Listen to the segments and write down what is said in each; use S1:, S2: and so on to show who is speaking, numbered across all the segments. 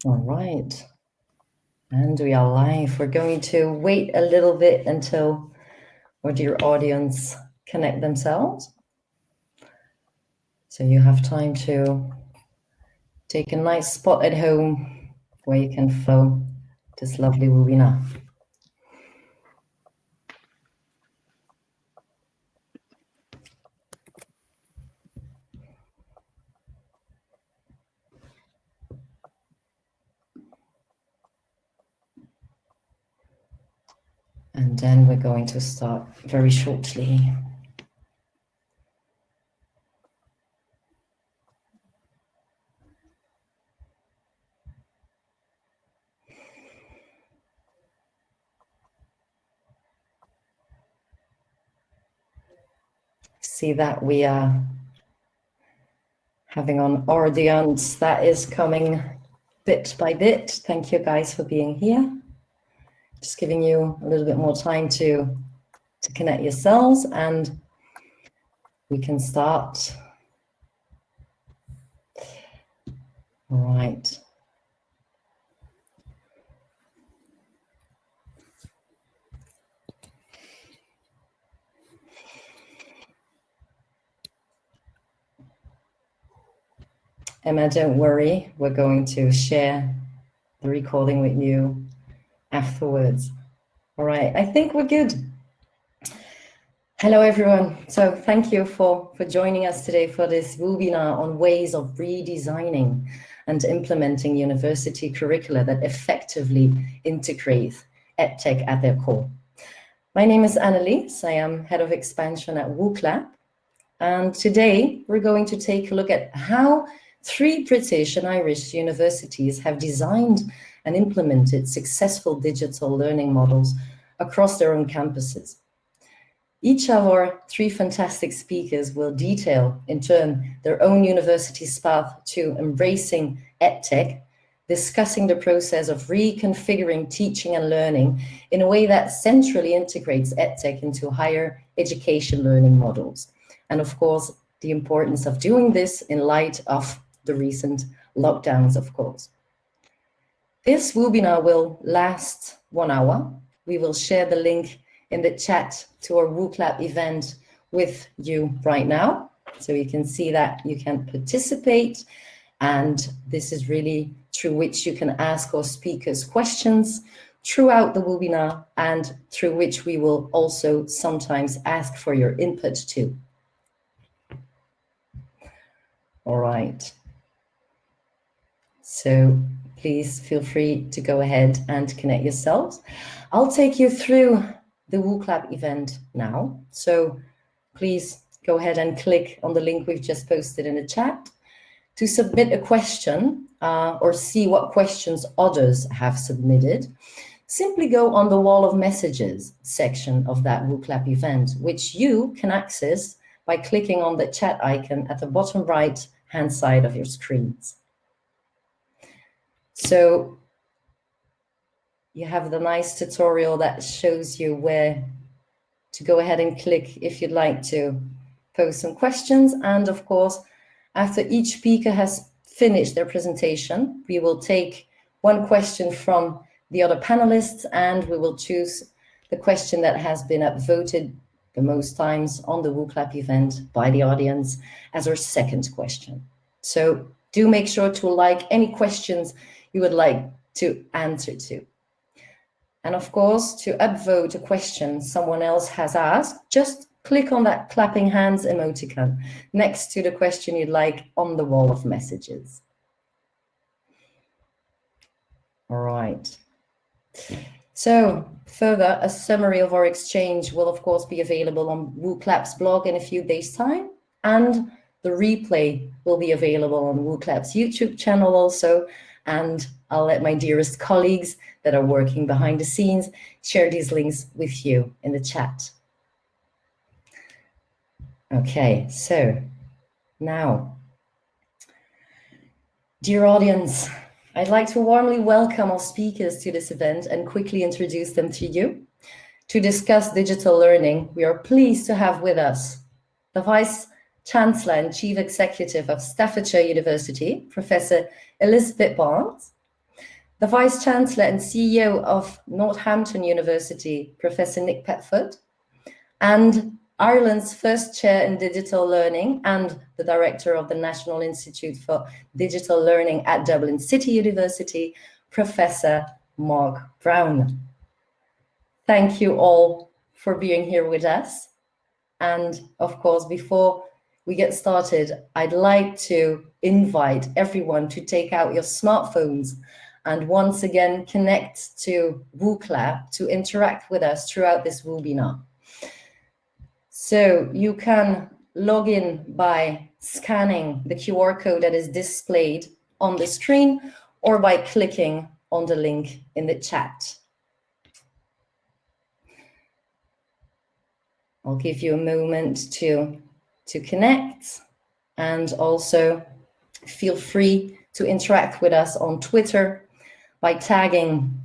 S1: All right. And we are live. We're going to wait a little bit until our dear audience connect themselves. So you have time to take a nice spot at home where you can follow this lovely webinar. And then we're going to start very shortly. See that we are having an audience that is coming bit by bit. Thank you guys for being here. Just giving you a little bit more time to connect yourselves, and we can start. All right. Emma, don't worry. We're going to share the recording with you afterwards. All right. I think we're good. Hello, everyone. So thank you for joining us today for this webinar on ways of redesigning and implementing university curricula that effectively integrate EdTech at their core. My name is Annelies. I am Head of Expansion at WooClap. And today we're going to take a look at how 3 British and Irish universities have designed and implemented successful digital learning models across their own campuses. Each of our 3 fantastic speakers will detail, in turn, their own university's path to embracing EdTech, discussing the process of reconfiguring teaching and learning in a way that centrally integrates EdTech into higher education learning models. And of course, the importance of doing this in light of the recent lockdowns, of course. This webinar will last 1 hour. We will share the link in the chat to our WooClap event with you right now. So you can see that you can participate, and this is really through which you can ask our speakers questions throughout the webinar, and through which we will also sometimes ask for your input too. All right. So please feel free to go ahead and connect yourselves. I'll take you through the WooClap event now. So please go ahead and click on the link we've just posted in the chat to submit a question or see what questions others have submitted. Simply go on the wall of messages section of that WooClap event, which you can access by clicking on the chat icon at the bottom right-hand side of your screens. So you have the nice tutorial that shows you where to go ahead and click if you'd like to pose some questions. And of course, after each speaker has finished their presentation, we will take 1 question from the other panelists, and we will choose the question that has been upvoted the most times on the WooClap event by the audience as our second question. So do make sure to like any questions you would like to answer to. And of course, to upvote a question someone else has asked, just click on that clapping hands emoticon next to the question you'd like on the wall of messages. All right. So further, a summary of our exchange will of course be available on WooClap's blog in a few days' time, and the replay will be available on WooClap's YouTube channel also, and I'll let my dearest colleagues that are working behind the scenes share these links with you in the chat. Okay, so now, dear audience, I'd like to warmly welcome our speakers to this event and quickly introduce them to you. To discuss digital learning, we are pleased to have with us the Vice Chancellor and Chief Executive of Staffordshire University, Professor Elizabeth Barnes, the Vice Chancellor and CEO of Northampton University, Professor Nick Petford, and Ireland's first chair in digital learning and the director of the National Institute for Digital Learning at Dublin City University, Professor Mark Brown. Thank you all for being here with us. And of course, before we get started, I'd like to invite everyone to take out your smartphones and once again connect to WooClap to interact with us throughout this webinar. So you can log in by scanning the QR code that is displayed on the screen or by clicking on the link in the chat. I'll give you a moment to connect, and also feel free to interact with us on Twitter by tagging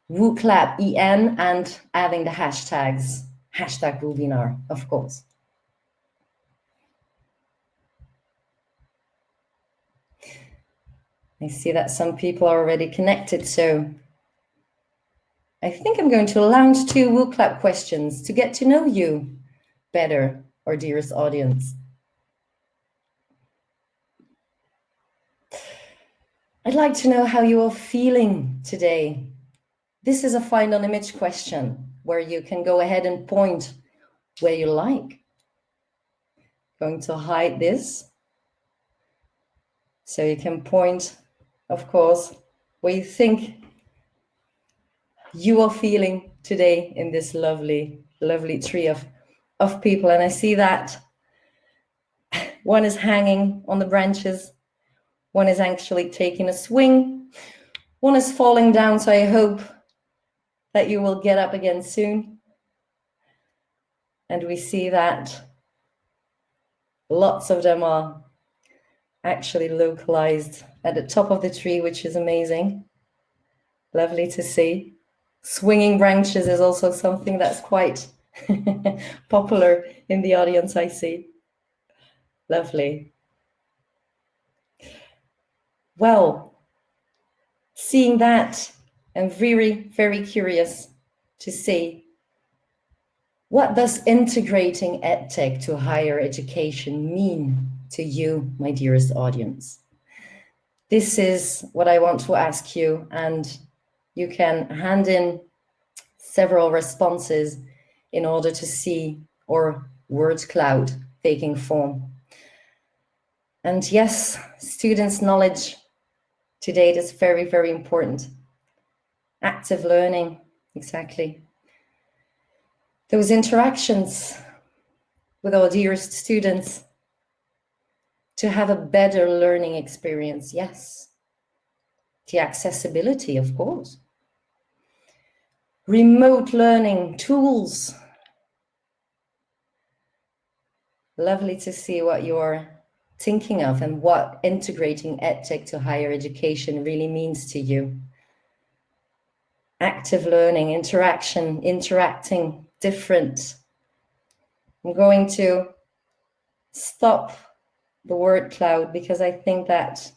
S1: WooClapEN and adding the hashtags, #webinar, of course. I see that some people are already connected, so I think I'm going to launch 2 WooClap questions to get to know you better, our dearest audience. I'd like to know how you are feeling today. This is a find on image question where you can go ahead and point where you like. Going to hide this. So you can point, of course, where you think you are feeling today in this lovely, lovely tree of people. And I see that one is hanging on the branches. One is actually taking a swing. One is falling down. So I hope that you will get up again soon. And we see that lots of them are actually localized at the top of the tree, which is amazing. Lovely to see. Swinging branches is also something that's quite popular in the audience, I see. Lovely. Well, seeing that, I'm very, very curious to see what does integrating EdTech to higher education mean to you, my dearest audience? This is what I want to ask you, and you can hand in several responses in order to see our word cloud taking form. And yes, students' knowledge to date is very, very important. Active learning, exactly. Those interactions with our dearest students to have a better learning experience, yes. The accessibility, of course. Remote learning tools. Lovely to see what you're thinking of and what integrating EdTech to higher education really means to you. Active learning, interaction, interacting, different. I'm going to stop the word cloud because I think that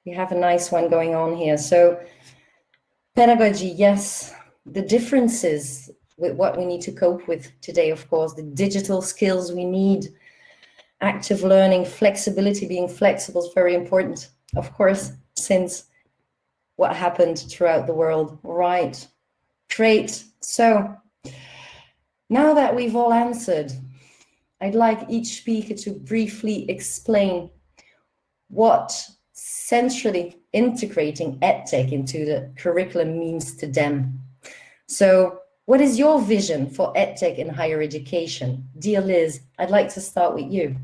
S1: we have a nice one going on here. So pedagogy, yes, the differences with what we need to cope with today, of course, the digital skills we need, active learning, flexibility, being flexible is very important, of course, since what happened throughout the world. Right, great. So now that we've all answered, I'd like each speaker to briefly explain what centrally integrating EdTech into the curriculum means to them. So what is your vision for EdTech in higher education? Dear Liz, I'd like to start with you.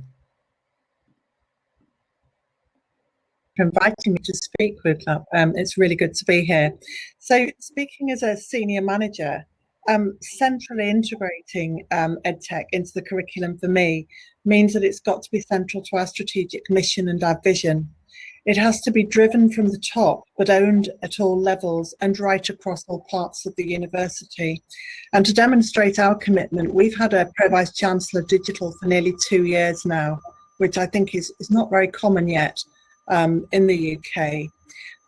S2: For inviting me to speak with that. It's really good to be here. So speaking as a senior manager, centrally integrating EdTech into the curriculum for me means that it's got to be central to our strategic mission and our vision. It has to be driven from the top, but owned at all levels and right across all parts of the university. And to demonstrate our commitment, we've had a Pro-Vice Chancellor digital for nearly 2 years now, which I think is not very common yet in the UK.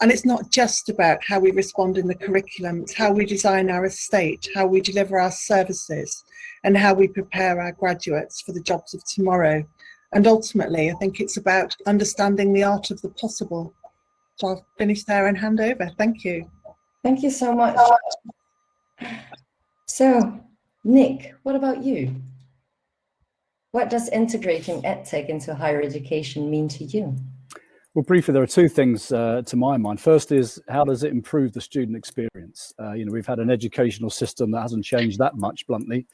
S2: And it's not just about how we respond in the curriculum, it's how we design our estate, how we deliver our services, and how we prepare our graduates for the jobs of tomorrow. And ultimately, I think it's about understanding the art of the possible. So I'll finish there and hand over. Thank you.
S1: Thank you so much. So, Nick, what about you? What does integrating EdTech into higher education mean to you?
S3: Well, briefly, there are two things to my mind. First is, how does it improve the student experience? We've had an educational system that hasn't changed that much, bluntly,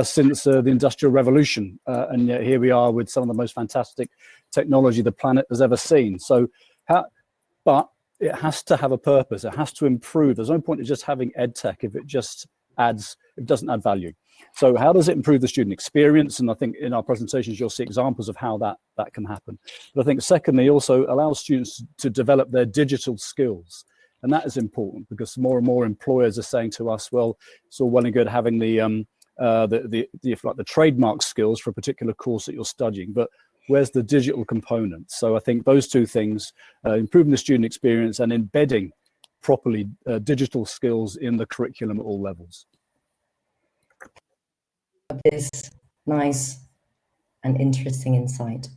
S3: since the Industrial Revolution. And yet here we are with some of the most fantastic technology the planet has ever seen. But it has to have a purpose. It has to improve. There's no point in just having EdTech if it doesn't add value. So how does it improve the student experience? And I think in our presentations, you'll see examples of how that can happen. But I think secondly, also allows students to develop their digital skills. And that is important because more and more employers are saying to us, well, it's all well and good having the trademark skills for a particular course that you're studying, but where's the digital component? So I think those two things, improving the student experience and embedding properly digital skills in the curriculum at all levels.
S1: This nice and interesting insight.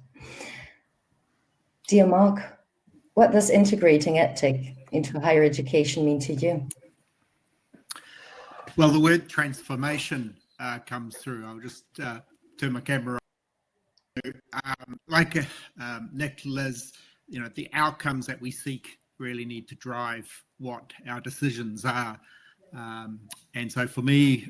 S1: Dear Mark, what does integrating EdTech into higher education mean to you?
S4: Well, the word transformation comes through. I'll just turn my camera on. Like Nick, Liz, the outcomes that we seek really need to drive what our decisions are. And so for me,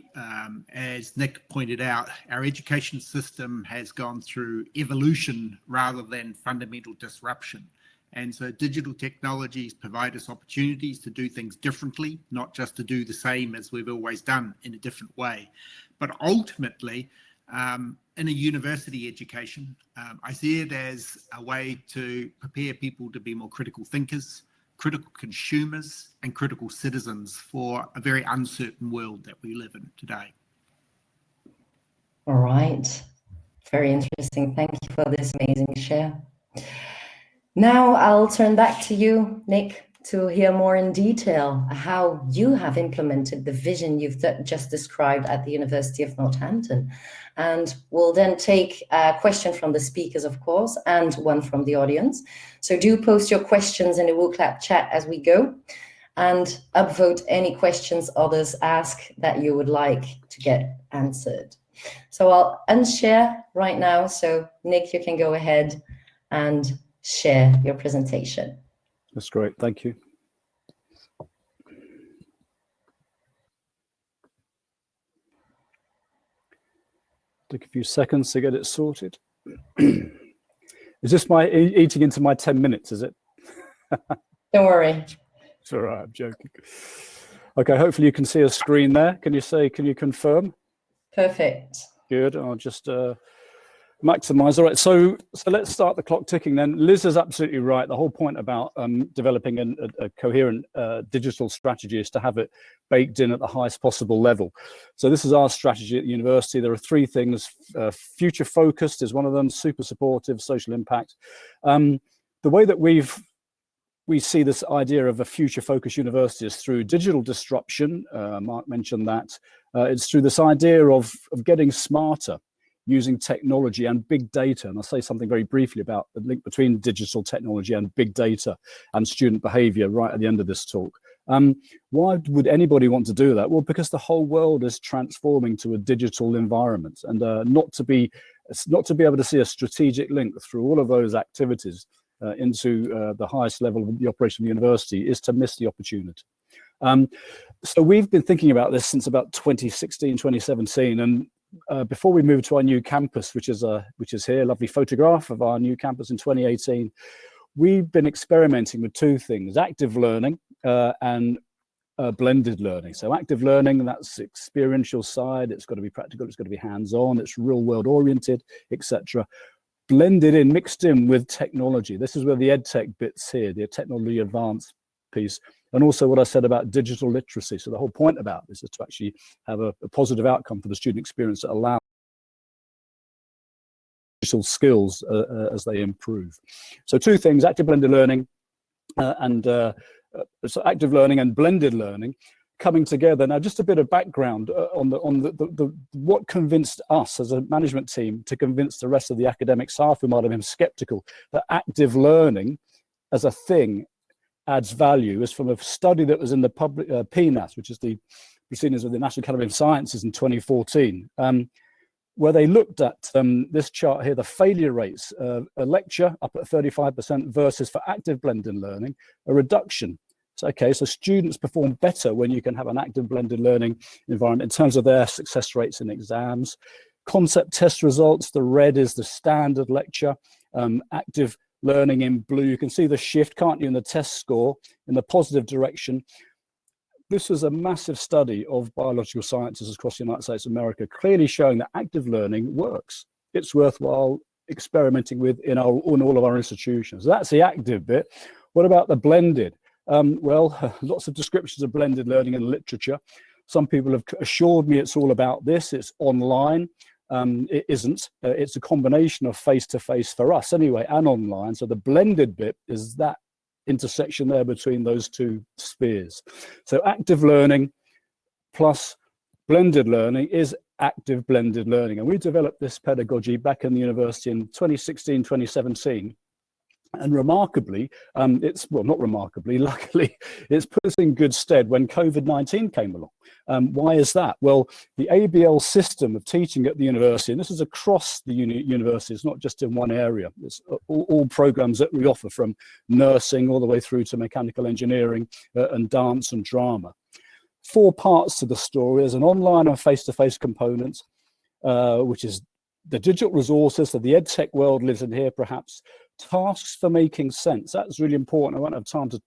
S4: as Nick pointed out, our education system has gone through evolution rather than fundamental disruption. And so digital technologies provide us opportunities to do things differently, not just to do the same as we've always done in a different way. But ultimately, in a university education, I see it as a way to prepare people to be more critical thinkers, critical consumers, and critical citizens for a very uncertain world that we live in today.
S1: All right. Very interesting. Thank you for this amazing share. Now I'll turn back to you, Nick, to hear more in detail how you have implemented the vision you've just described at the University of Northampton. And we'll then take a question from the speakers, of course, and one from the audience. So do post your questions in the WooClap chat as we go, and upvote any questions others ask that you would like to get answered. So I'll unshare right now. So Nick, you can go ahead and share your presentation.
S3: That's great. Thank you. Take a few seconds to get it sorted. Is this my eating into my 10 minutes, is it?
S1: Don't worry.
S3: It's all right, I'm joking. Okay, hopefully you can see a screen there. Can you confirm?
S1: Perfect.
S3: Good, I'll just maximize. All right, so let's start the clock ticking then. Liz is absolutely right. The whole point about developing a coherent digital strategy is to have it baked in at the highest possible level. So this is our strategy at the university. There are three things. Future focused is one of them, super supportive, social impact. The way that we see this idea of a future focused university is through digital disruption. Mark mentioned that. It's through this idea of getting smarter, using technology and big data. And I'll say something very briefly about the link between digital technology and big data and student behavior right at the end of this talk. Why would anybody want to do that? Well, because the whole world is transforming to a digital environment, and not to be able to see a strategic link through all of those activities into the highest level of the operation of the university is to miss the opportunity. So we've been thinking about this since about 2016, 2017, and before we moved to our new campus, which is here, a lovely photograph of our new campus in 2018, we've been experimenting with two things: active learning and blended learning. So active learning, that's experiential side, it's got to be practical, it's got to be hands-on, it's real world oriented, etc. Blended in, mixed in with technology. This is where the EdTech bits here, the technology advanced piece, and also what I said about digital literacy. So the whole point about this is to actually have a positive outcome for the student experience that allows digital skills as they improve. So two things: active blended learning and so active learning and blended learning coming together. Now, just a bit of background on what convinced us as a management team to convince the rest of the academic staff who might have been skeptical that active learning as a thing adds value is from a study that was in the public PNAS, which is the Proceedings of the National Academy of Sciences in 2014, where they looked at this chart here, the failure rates, a lecture up at 35% versus for active blended learning, a reduction. So, okay, so students perform better when you can have an active blended learning environment in terms of their success rates in exams. Concept test results, the red is the standard lecture, active learning in blue. You can see the shift, can't you, in the test score in the positive direction. This was a massive study of biological sciences across the United States of America, clearly showing that active learning works. It's worthwhile experimenting with in all of our institutions. So that's the active bit. What about the blended? Well, lots of descriptions of blended learning in literature. Some people have assured me it's all about this. It's online. It isn't. It's a combination of face-to-face for us anyway, and online. So the blended bit is that intersection there between those two spheres. So active learning plus blended learning is active blended learning. And we developed this pedagogy back in the university in 2016, 2017. And remarkably, luckily, it's put us in good stead when COVID-19 came along. Why is that? Well, the ABL system of teaching at the university, and this is across the university, it's not just in one area. It's all programs that we offer, from nursing all the way through to mechanical engineering and dance and drama. 4 parts to the story. There's an online and face-to-face component, which is the digital resources that the EdTech world lives in here, perhaps. Tasks for making sense. That's really important. I won't have time to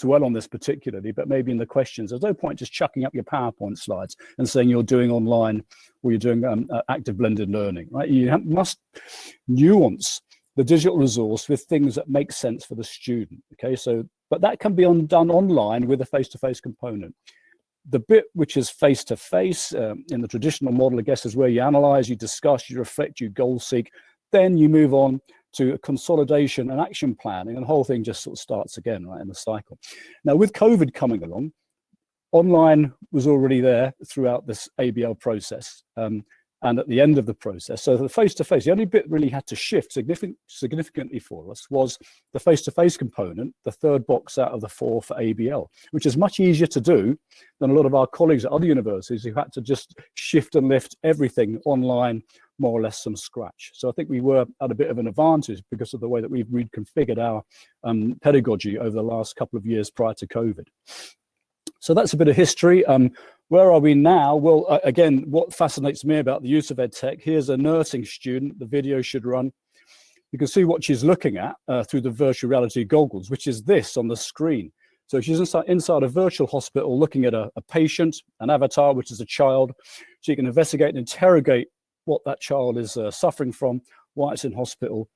S3: dwell on this particularly, but maybe in the questions. There's no point just chucking up your PowerPoint slides and saying you're doing online or you're doing active blended learning, right? You must nuance the digital resource with things that make sense for the student, okay? So, but that can be done online with a face-to-face component. The bit which is face-to-face in the traditional model, I guess, is where you analyze, you discuss, you reflect, you goal seek, then you move on to a consolidation and action planning, and the whole thing just sort of starts again, right, in the cycle. Now, with COVID coming along, online was already there throughout this ABL process and at the end of the process. So the face-to-face, the only bit really had to shift significantly for us was the face-to-face component, the 3rd box out of the 4 for ABL, which is much easier to do than a lot of our colleagues at other universities who had to just shift and lift everything online more or less from scratch. So I think we were at a bit of an advantage because of the way that we've reconfigured our pedagogy over the last couple of years prior to COVID. So that's a bit of history. Where are we now? Well, again, what fascinates me about the use of EdTech, here's a nursing student. The video should run. You can see what she's looking at through the virtual reality goggles, which is this on the screen. So she's inside a virtual hospital looking at a patient, an avatar, which is a child. She can investigate and interrogate what that child is suffering from, why it's in hospital,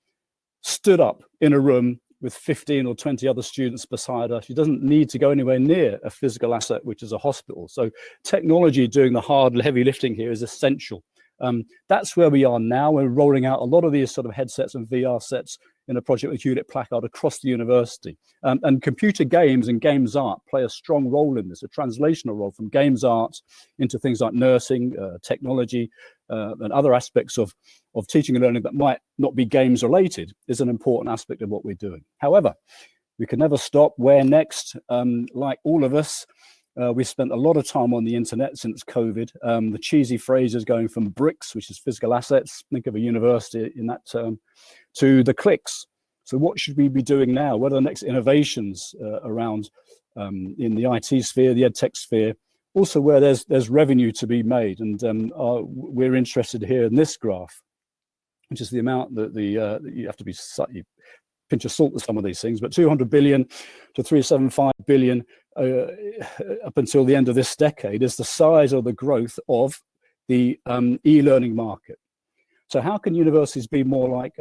S3: stood up in a room with 15 or 20 other students beside her. She doesn't need to go anywhere near a physical asset, which is a hospital. So technology doing the hard, heavy lifting here is essential. That's where we are now. We're rolling out a lot of these sort of headsets and VR sets in a project with Hewlett-Packard across the university. And computer games and games art play a strong role in this, a translational role from games art into things like nursing, technology, and other aspects of teaching and learning that might not be games related is an important aspect of what we're doing. However, we can never stop. Where next? Like all of us, we spent a lot of time on the internet since COVID. The cheesy phrase is going from bricks, which is physical assets, think of a university in that term, to the clicks. So what should we be doing now? What are the next innovations around in the IT sphere, the EdTech sphere, also where there's revenue to be made? And we're interested here in this graph, which is the amount that you have to be slightly pinch of salt with some of these things, but 200 billion to 375 billion up until the end of this decade is the size or the growth of the e-learning market. So how can universities be more like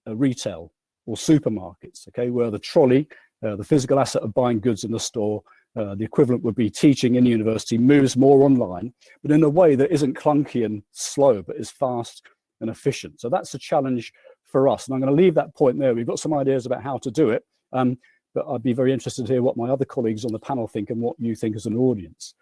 S3: retail or supermarkets, okay, where the trolley, the physical asset of buying goods in the store, the equivalent would be teaching in university, moves more online, but in a way that isn't clunky and slow, but is fast and efficient. So that's a challenge for us. And I'm going to leave that point there. We've got some ideas about how to do it. But but I'd be very interested to hear what my other colleagues on the panel think and what you think as an audience.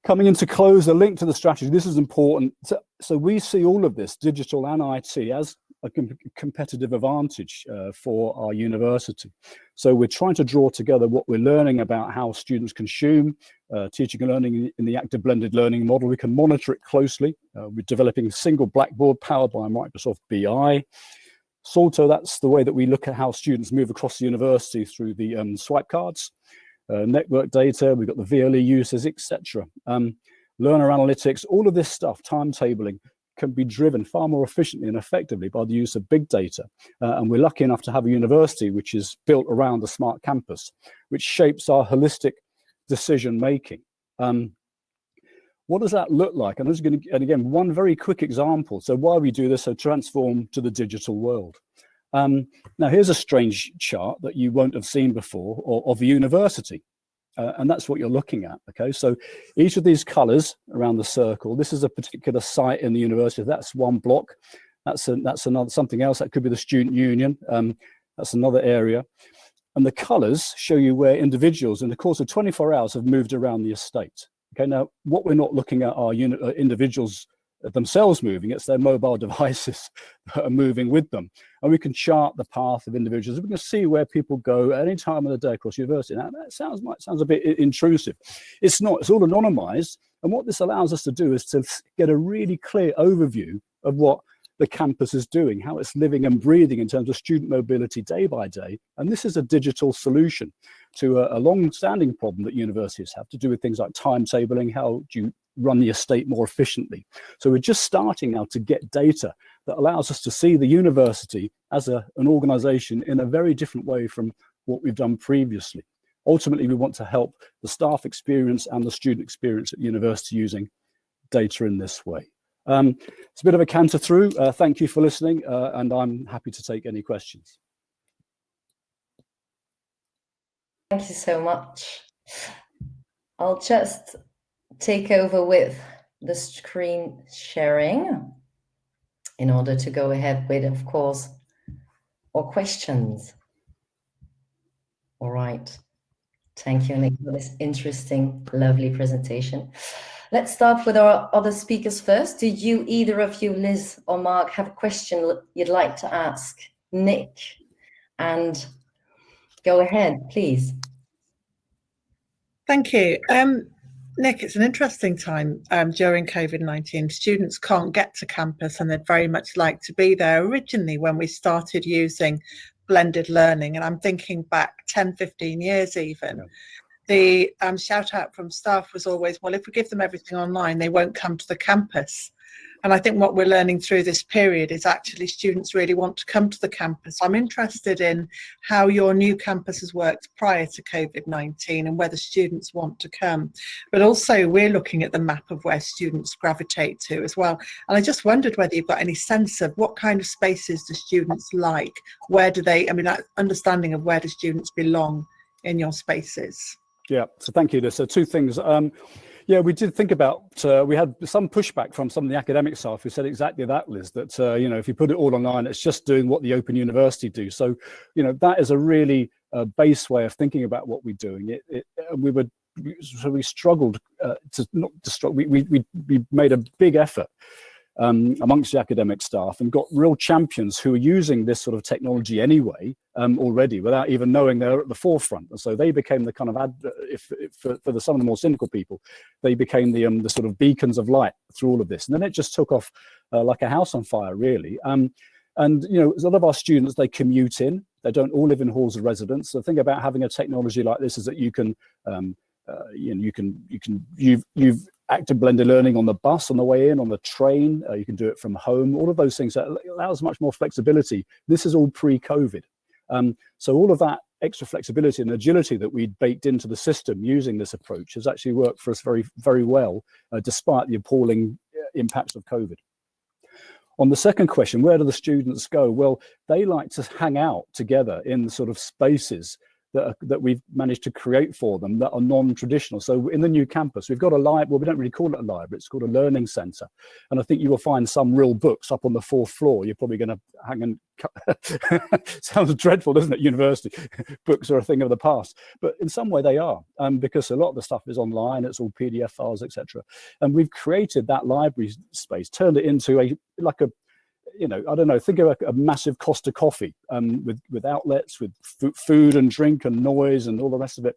S3: Coming into close, a link to the strategy. This is important. So we see all of this, digital and IT, as a competitive advantage for our university. So we're trying to draw together what we're learning about how students consume teaching and learning in the active blended learning model. We can monitor it closely. We're developing a single blackboard powered by Microsoft BI. Salto, that's the way that we look at how students move across the university through the swipe cards. Network data, we've got the VLE uses, etc. Learner analytics, all of this stuff, timetabling, can be driven far more efficiently and effectively by the use of big data. And we're lucky enough to have a university which is built around a smart campus, which shapes our holistic decision making. What does that look like? And, and again, one very quick example. So why we do this, so transform to the digital world. Now, here's a strange chart that you won't have seen before of a university. And that's what you're looking at, okay? So each of these colors around the circle, this is a particular site in the university. That's one block. That's another, something else. That could be the student union. That's another area. And the colors show you where individuals in the course of 24 hours have moved around the estate. Okay, now what we're not looking at are individuals themselves moving, it's their mobile devices that are moving with them. And we can chart the path of individuals. We can see where people go at any time of the day across university. Now that sounds a bit intrusive. It's not, it's all anonymized. And what this allows us to do is to get a really clear overview of what the campus is doing, how it's living and breathing in terms of student mobility day by day. And this is a digital solution to a long-standing problem that universities have to do with things like timetabling. How do you run the estate more efficiently? So we're just starting now to get data that allows us to see the university as an organization in a very different way from what we've done previously. Ultimately, we want to help the staff experience and the student experience at university using data in this way. It's a bit of a canter through. Thank you for listening, and I'm happy to take any questions.
S1: Thank you so much. I'll just take over with the screen sharing in order to go ahead with, of course, our questions. All right. Thank you, Nick, for this interesting, lovely presentation. Let's start with our other speakers first. Did you, either of you, Liz or Mark, have a question you'd like to ask Nick? And go ahead, please.
S2: Thank you. Nick, it's an interesting time during COVID-19. Students can't get to campus and they'd very much like to be there. Originally, when we started using blended learning, and I'm thinking back 10, 15 years even, the shout out from staff was always, well, if we give them everything online, they won't come to the campus. And I think what we're learning through this period is actually students really want to come to the campus. I'm interested in how your new campus has worked prior to COVID-19 and whether students want to come. But also we're looking at the map of where students gravitate to as well. And I just wondered whether you've got any sense of what kind of spaces do students like? Where do they, I mean, that understanding of where do students belong in your spaces?
S3: Yeah, so thank you. So two things. Yeah, we did think about, we had some pushback from some of the academic staff who said exactly that, Liz, that, you know, if you put it all online, it's just doing what the Open University do. So, you know, that is a really base way of thinking about what we're doing. We struggled we made a big effort amongst the academic staff and got real champions who are using this sort of technology anyway already without even knowing they're at the forefront. And so they became the kind of, for some of the more cynical people, they became the sort of beacons of light through all of this. And then it just took off like a house on fire, really. And, you know, a lot of our students, they commute in, they don't all live in halls of residence. The thing about having a technology like this is that you can, you've active blended learning on the bus on the way in, on the train, you can do it from home, all of those things. That allows much more flexibility. This is all pre-COVID. So all of that extra flexibility and agility that we baked into the system using this approach has actually worked for us very, very well, despite the appalling impacts of COVID. On the second question, where do the students go? Well, they like to hang out together in the sort of spaces that we've managed to create for them that are non-traditional. So in the new campus, we've got a library. Well, we don't really call it a library. It's called a learning centre. And I think you will find some real books up on the 4th floor. You're probably going to hang and sounds dreadful, doesn't it? University books are a thing of the past, but in some way they are, because a lot of the stuff is online. It's all PDF files, etc. And we've created that library space, turned it into I don't know, think of a massive Costa coffee, with outlets, with food and drink and noise and all the rest of it.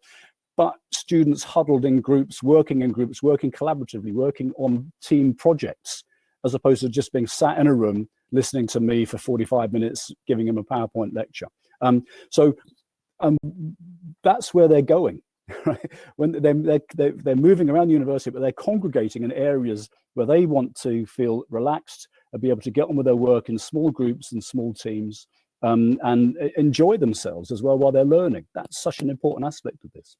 S3: But students huddled in groups, working collaboratively, working on team projects, as opposed to just being sat in a room listening to me for 45 minutes, giving them a PowerPoint lecture. So that's where they're going. Right? When they're moving around the university, but they're congregating in areas where they want to feel relaxed and be able to get on with their work in small groups and small teams, and enjoy themselves as well while they're learning. That's such an important aspect of this.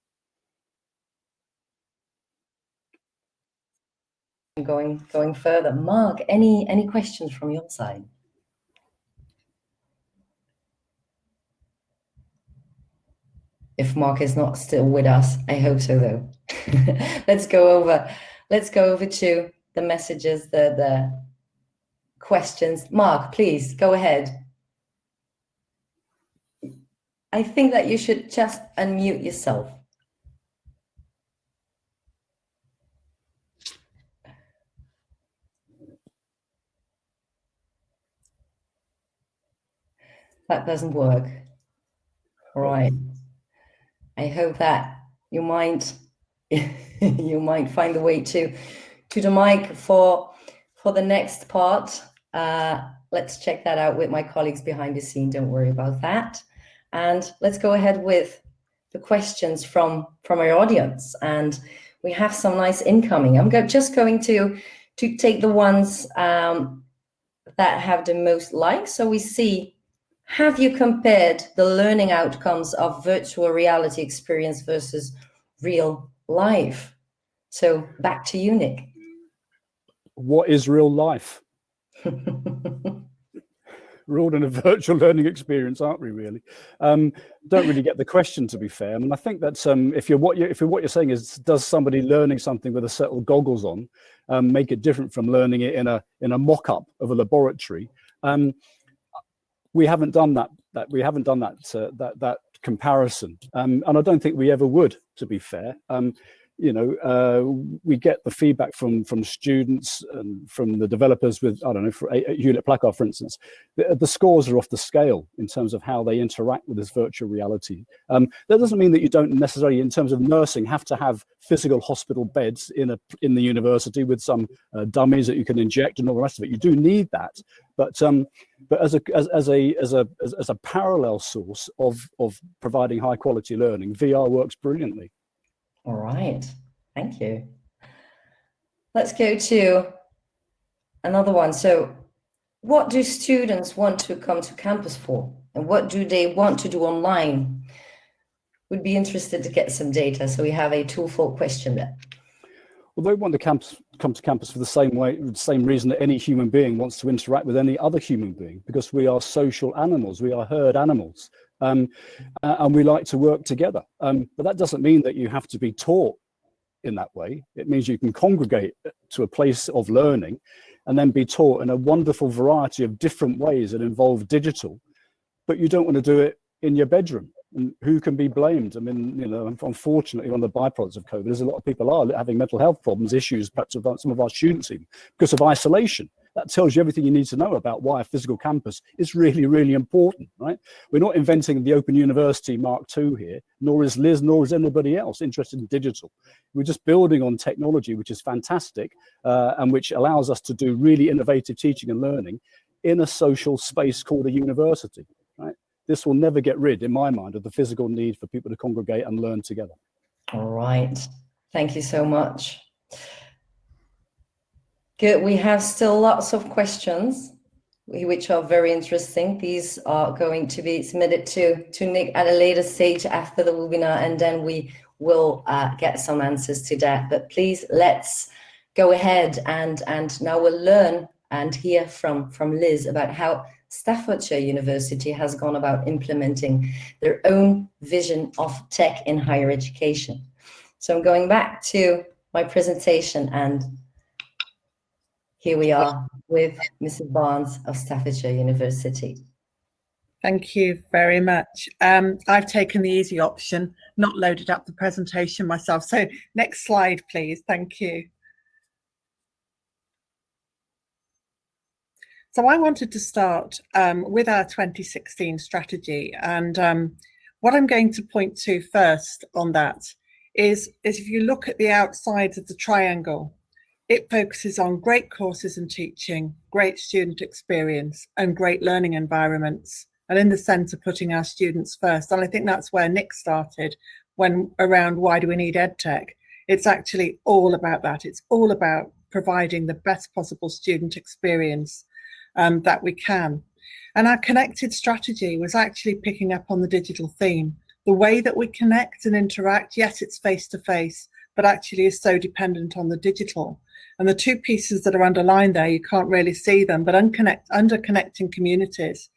S1: Going further, Mark, any questions from your side? If Mark is not still with us, I hope so though. Let's go over to the messages, the questions. Mark, please go ahead. I think that you should just unmute yourself. That doesn't work. All right. I hope that you might find a way to the mic for the next part. Let's check that out with my colleagues behind the scene. Don't worry about that. And let's go ahead with the questions from our audience. And we have some nice incoming. I'm just going to take the ones that have the most likes. So we see, have you compared the learning outcomes of virtual reality experience versus real life? So back to you, Nick.
S3: What is real life? We're all in a virtual learning experience, aren't we? Really, don't really get the question, to be fair. I mean, I think that's if what you're saying is, does somebody learning something with a set of goggles on make it different from learning it in a mock-up of a laboratory? We haven't done that. That comparison, and I don't think we ever would, to be fair. We get the feedback from students and from the developers with, I don't know, for Hewlett Packard, for instance, the scores are off the scale in terms of how they interact with this virtual reality. That doesn't mean that you don't necessarily, in terms of nursing, have to have physical hospital beds in the university with some dummies that you can inject and all the rest of it. You do need that, but as a parallel source of providing high quality learning, VR works brilliantly.
S1: All right, thank you. Let's go to another one. So what do students want to come to campus for? And what do they want to do online? Would be interested to get some data. So we have a twofold question there.
S3: Well, they want to come to campus for the same reason that any human being wants to interact with any other human being, because we are social animals, we are herd animals. And we like to work together. But that doesn't mean that you have to be taught in that way. It means you can congregate to a place of learning and then be taught in a wonderful variety of different ways that involve digital, but you don't want to do it in your bedroom. And who can be blamed? I mean, unfortunately, one of the byproducts of COVID is a lot of people are having mental health problems, issues, perhaps about some of our students even, because of isolation. That tells you everything you need to know about why a physical campus is really, really important, right? We're not inventing the Open University Mark II here, nor is Liz, nor is anybody else interested in digital. We're just building on technology, which is fantastic, and which allows us to do really innovative teaching and learning in a social space called a university, right? This will never get rid, in my mind, of the physical need for people to congregate and learn together.
S1: All right. Thank you so much. Good. We have still lots of questions, which are very interesting. These are going to be submitted to Nick at a later stage after the webinar, and then we will get some answers to that. But please, let's go ahead and now we'll learn and hear from Liz about how Staffordshire University has gone about implementing their own vision of tech in higher education. So I'm going back to my presentation, and here we are with Mrs. Barnes of Staffordshire University.
S2: Thank you very much. I've taken the easy option, not loaded up the presentation myself. So next slide, please. Thank you. So I wanted to start with our 2016 strategy. And what I'm going to point to first on that is if you look at the outsides of the triangle, it focuses on great courses and teaching, great student experience, and great learning environments. And in the centre, putting our students first. And I think that's where Nick started when around why do we need EdTech? It's actually all about that. It's all about providing the best possible student experience that we can. And our connected strategy was actually picking up on the digital theme. The way that we connect and interact, yes, it's face-to-face, but actually is so dependent on the digital. And the two pieces that are underlined there, you can't really see them, but under connecting communities,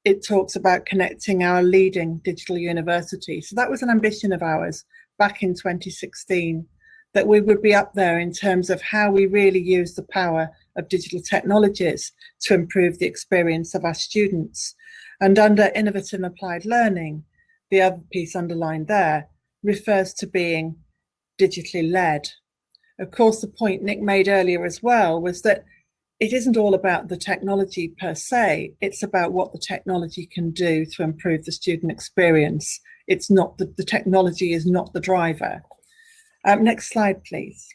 S2: it talks about connecting our leading digital university. So that was an ambition of ours back in 2016, that we would be up there in terms of how we really use the power of digital technologies to improve the experience of our students. And under innovative and applied learning, the other piece underlined there refers to being digitally led. Of course, the point Nick made earlier as well was that it isn't all about the technology per se, it's about what the technology can do to improve the student experience. It's not the technology is not the driver. Next slide, please.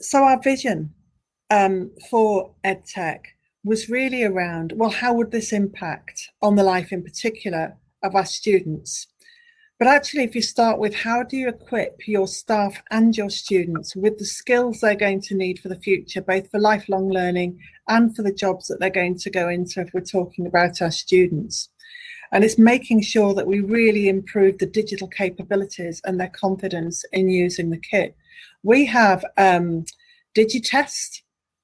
S2: So our vision for EdTech was really around, well, how would this impact on the life in particular of our students? But actually, if you start with how do you equip your staff and your students with the skills they're going to need for the future, both for lifelong learning and for the jobs that they're going to go into if we're talking about our students. And it's making sure that we really improve the digital capabilities and their confidence in using the kit. We have DigiTest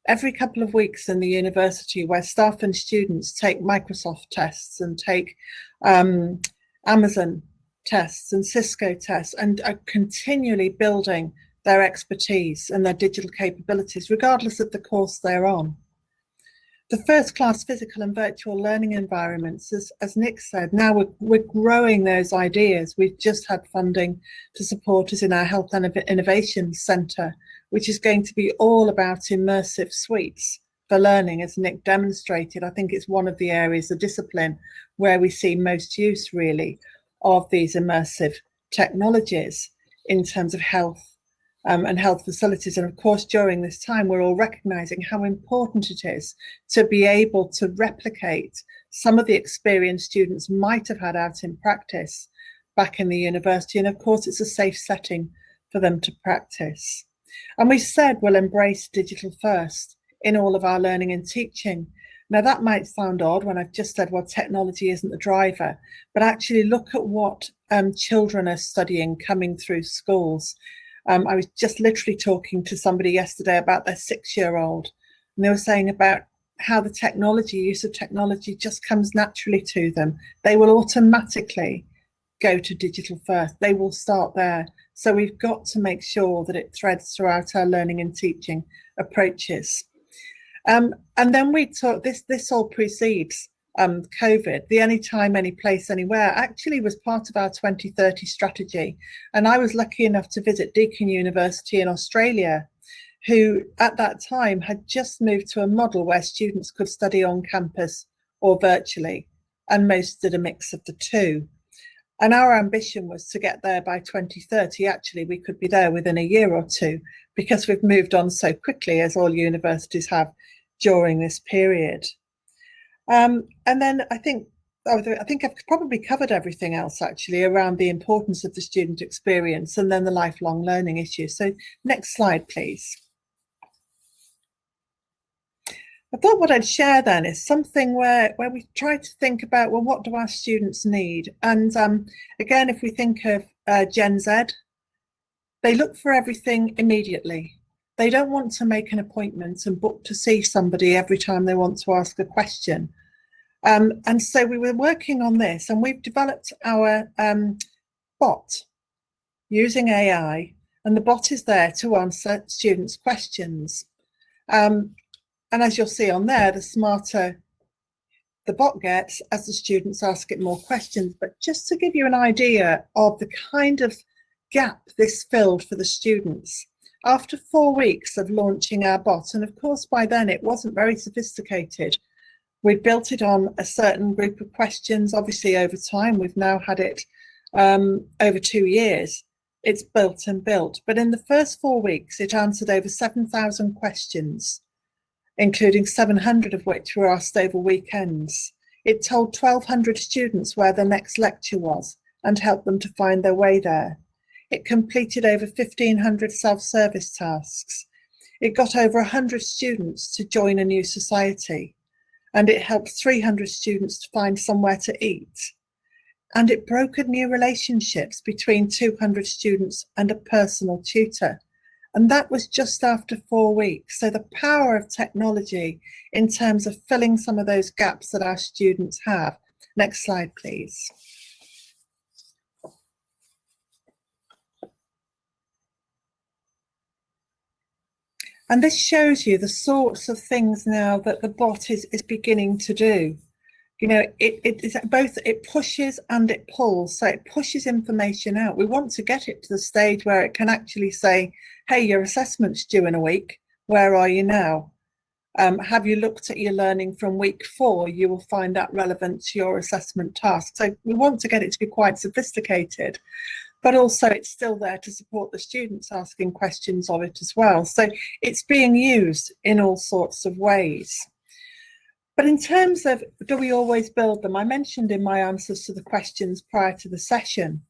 S2: every couple of weeks in the university where staff and students take Microsoft tests and take Amazon tests and Cisco tests and are continually building their expertise and their digital capabilities, regardless of the course they're on. The first-class physical and virtual learning environments, as Nick said, now we're growing those ideas. We've just had funding to support us in our Health and Innovation Centre, which is going to be all about immersive suites for learning, as Nick demonstrated. I think it's one of the areas of discipline where we see most use, really, of these immersive technologies in terms of health and health facilities. And of course, during this time, we're all recognizing how important it is to be able to replicate some of the experience students might have had out in practice back in the university. And of course, it's a safe setting for them to practice. And we said we'll embrace digital first in all of our learning and teaching. Now, that might sound odd when I've just said, well, technology isn't the driver, but actually look at what children are studying coming through schools. I was just literally talking to somebody yesterday about their 6-year-old, and they were saying about how the use of technology just comes naturally to them. They will automatically go to digital first. They will start there. So we've got to make sure that it threads throughout our learning and teaching approaches. And then we talk, this all precedes COVID. The anytime, any place, anywhere actually was part of our 2030 strategy. And I was lucky enough to visit Deakin University in Australia, who at that time had just moved to a model where students could study on campus or virtually, and most did a mix of the two. And our ambition was to get there by 2030. Actually, we could be there within a year or two because we've moved on so quickly, as all universities have during this period. And then I think I've probably covered everything else actually around the importance of the student experience and then the lifelong learning issue. So next slide, please. I thought what I'd share then is something where we try to think about, well, what do our students need? And again, if we think of Gen Z, they look for everything immediately. They don't want to make an appointment and book to see somebody every time they want to ask a question. And so we were working on this, and we've developed our bot using AI, and the bot is there to answer students' questions. And as you'll see on there, the smarter the bot gets as the students ask it more questions. But just to give you an idea of the kind of gap this filled for the students, after 4 weeks of launching our bot, and of course by then it wasn't very sophisticated, we'd built it on a certain group of questions. Obviously over time, we've now had it over 2 years. It's built and built, but in the first 4 weeks it answered over 7,000 questions, including 700 of which were asked over weekends. It told 1,200 students where the next lecture was and helped them to find their way there. It completed over 1,500 self-service tasks. It got over 100 students to join a new society, and it helped 300 students to find somewhere to eat. And it brokered new relationships between 200 students and a personal tutor. And that was just after 4 weeks. So the power of technology in terms of filling some of those gaps that our students have. Next slide, please. And this shows you the sorts of things now that the bot is beginning to do. You know, it pushes and it pulls, so it pushes information out. We want to get it to the stage where it can actually say, hey, your assessment's due in a week. Where are you now? Have you looked at your learning from week 4? You will find that relevant to your assessment task. So we want to get it to be quite sophisticated, but also it's still there to support the students asking questions of it as well. So it's being used in all sorts of ways. But in terms of, do we always build them? I mentioned in my answers to the questions prior to the session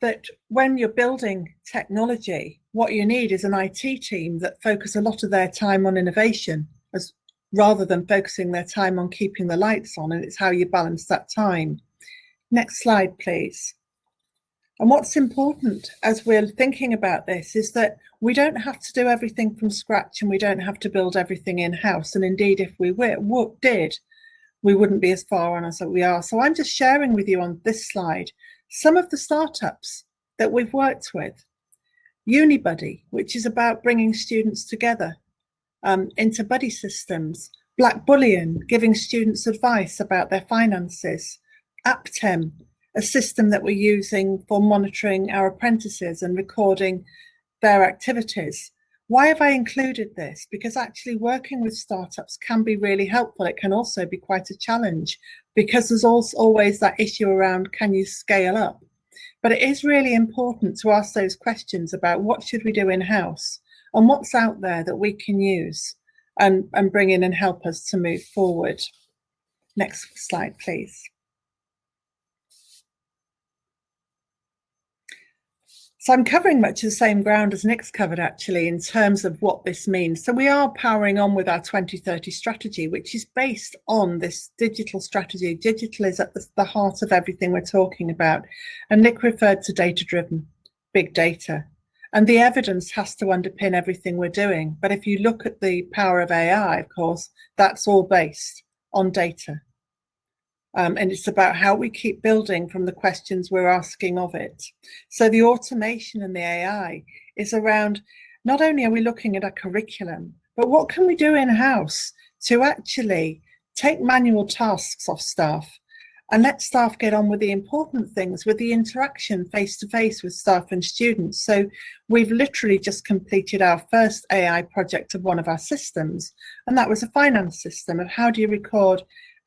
S2: that when you're building technology, what you need is an IT team that focus a lot of their time on innovation rather than focusing their time on keeping the lights on, and it's how you balance that time. Next slide, please. And what's important as we're thinking about this is that we don't have to do everything from scratch, and we don't have to build everything in-house. And indeed, if we did, we wouldn't be as far on as we are. So I'm just sharing with you on this slide some of the startups that we've worked with. UniBuddy, which is about bringing students together into buddy systems. Black Bullion, giving students advice about their finances. Aptem, a system that we're using for monitoring our apprentices and recording their activities. Why have I included this? Because actually working with startups can be really helpful. It can also be quite a challenge because there's also always that issue around, can you scale up? But it is really important to ask those questions about what should we do in-house and what's out there that we can use and bring in and help us to move forward. Next slide, please. So I'm covering much of the same ground as Nick's covered, actually, in terms of what this means. So we are powering on with our 2030 strategy, which is based on this digital strategy. Digital is at the heart of everything we're talking about. And Nick referred to data-driven, big data. And the evidence has to underpin everything we're doing. But if you look at the power of AI, of course, that's all based on data. And it's about how we keep building from the questions we're asking of it. So the automation and the AI is around, not only are we looking at a curriculum, but what can we do in-house to actually take manual tasks off staff and let staff get on with the important things, with the interaction face-to-face with staff and students. So we've literally just completed our first AI project of one of our systems, and that was a finance system of how do you record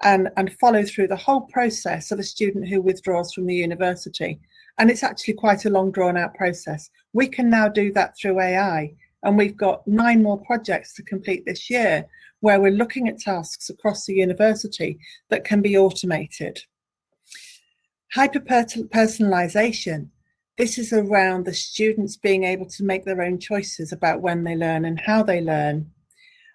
S2: and follow through the whole process of a student who withdraws from the university. And it's actually quite a long drawn out process. We can now do that through AI. And we've got 9 more projects to complete this year where we're looking at tasks across the university that can be automated. Hyper-personalisation. This is around the students being able to make their own choices about when they learn and how they learn.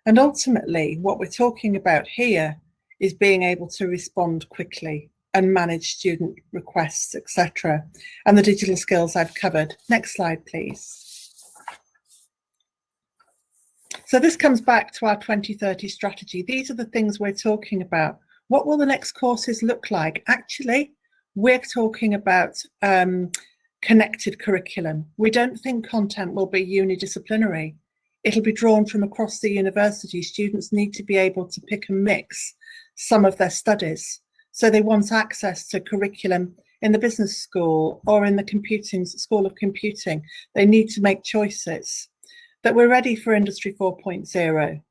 S2: And ultimately, what we're talking about here is being able to respond quickly and manage student requests, etc. And the digital skills I've covered. Next slide, please. So this comes back to our 2030 strategy. These are the things we're talking about. What will the next courses look like? Actually, we're talking about connected curriculum. We don't think content will be unidisciplinary. It'll be drawn from across the university. Students need to be able to pick and mix some of their studies. So they want access to curriculum in the business school or in the school of computing. They need to make choices. That we're ready for Industry 4.0.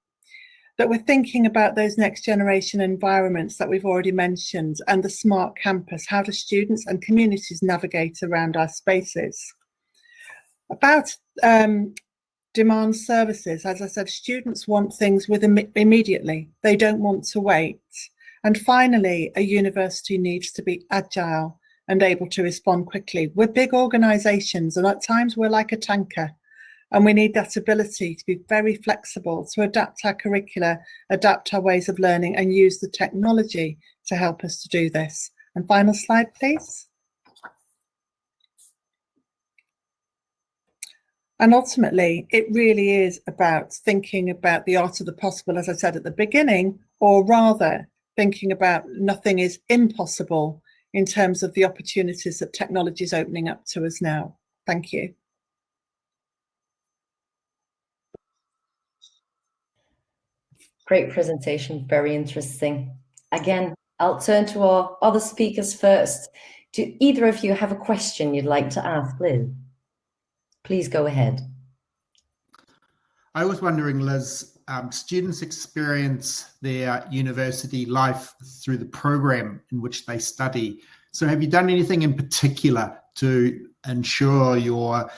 S2: That we're thinking about those next generation environments that we've already mentioned and the smart campus. How do students and communities navigate around our spaces? About demand services, as I said, students want things immediately. They don't want to wait. And finally, a university needs to be agile and able to respond quickly. We're big organisations, and at times we're like a tanker. And we need that ability to be very flexible, to adapt our curricula, adapt our ways of learning, and use the technology to help us to do this. And final slide, please. And ultimately, it really is about thinking about the art of the possible, as I said at the beginning, or rather thinking about nothing is impossible in terms of the opportunities that technology is opening up to us now. Thank you.
S1: Great presentation, very interesting. Again, I'll turn to our other speakers first. Do either of you have a question you'd like to ask Liz? Please go ahead.
S4: I was wondering, Liz, students experience their university life through the program in which they study. So have you done anything in particular to ensure your